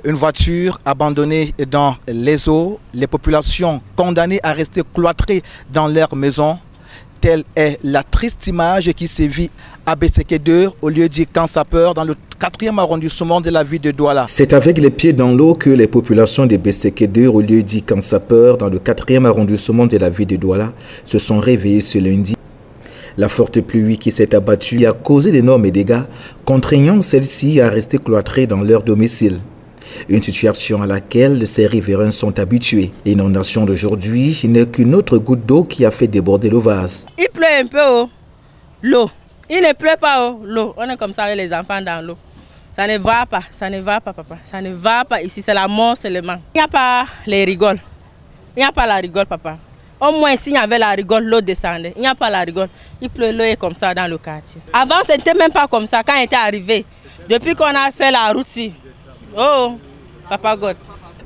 Une voiture abandonnée dans les eaux, les populations condamnées à rester cloîtrées dans leurs maisons. Telle est la triste image qui sévit à Besséké-2, au lieu dit Camp Sapeur, dans le 4e arrondissement de la ville de Douala. C'est avec les pieds dans l'eau que les populations de Besséké-2, au lieu dit Camp Sapeur, dans le 4e arrondissement de la ville de Douala, se sont réveillées ce lundi. La forte pluie qui s'est abattue a causé d'énormes dégâts, contraignant celles-ci à rester cloîtrées dans leur domicile. Une situation à laquelle ces riverains sont habitués. L'inondation d'aujourd'hui n'est qu'une autre goutte d'eau qui a fait déborder le vase. Il pleut un peu, oh, l'eau. Il ne pleut pas, oh, l'eau. On est comme ça avec les enfants dans l'eau. Ça ne va pas, papa. Ça ne va pas ici, c'est la mort seulement. Il n'y a pas les rigoles. Il n'y a pas la rigole, papa. Au moins, s'il y avait la rigole, l'eau descendait. Il n'y a pas la rigole. Il pleut, l'eau est comme ça dans le quartier. Avant, ce n'était même pas comme ça quand il était arrivé. Depuis qu'on a fait la route ici. Oh, Papa God.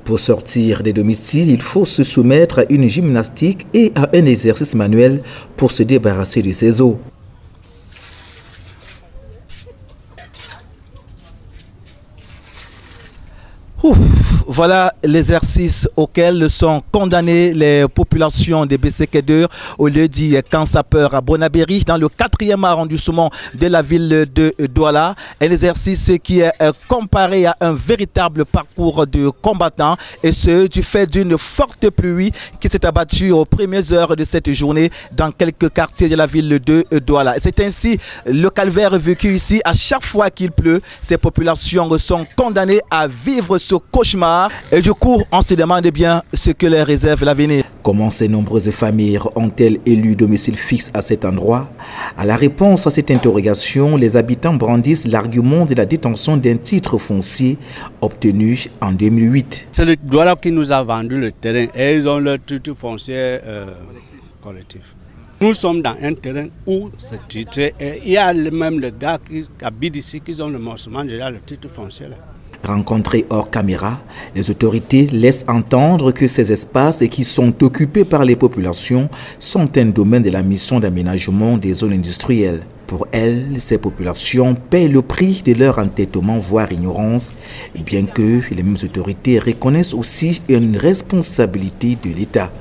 Pour sortir des domiciles, il faut se soumettre à une gymnastique et à un exercice manuel pour se débarrasser de ces eaux. Voilà l'exercice auquel sont condamnées les populations de Besséké-2 au lieu dit Camp Sapeur à Bonabéry dans le 4e arrondissement de la ville de Douala. Un exercice qui est comparé à un véritable parcours de combattants et ce du fait d'une forte pluie qui s'est abattue aux premières heures de cette journée dans quelques quartiers de la ville de Douala. C'est ainsi le calvaire vécu ici. À chaque fois qu'il pleut, ces populations sont condamnées à vivre ce cauchemar. Et du coup, on se demande bien ce que les réserve l'avenir. Comment ces nombreuses familles ont-elles élu domicile fixe à cet endroit? À la réponse à cette interrogation, les habitants brandissent l'argument de la détention d'un titre foncier obtenu en 2008. C'est le Douala qui nous a vendu le terrain et ils ont leur titre foncier collectif. Nous sommes dans un terrain où ce titre est. Il y a même les gars qui habitent ici qui ont le morcement déjà le titre foncier là. Rencontrés hors caméra, les autorités laissent entendre que ces espaces qui sont occupés par les populations sont un domaine de la mission d'aménagement des zones industrielles. Pour elles, ces populations paient le prix de leur entêtement, voire ignorance, bien que les mêmes autorités reconnaissent aussi une responsabilité de l'État.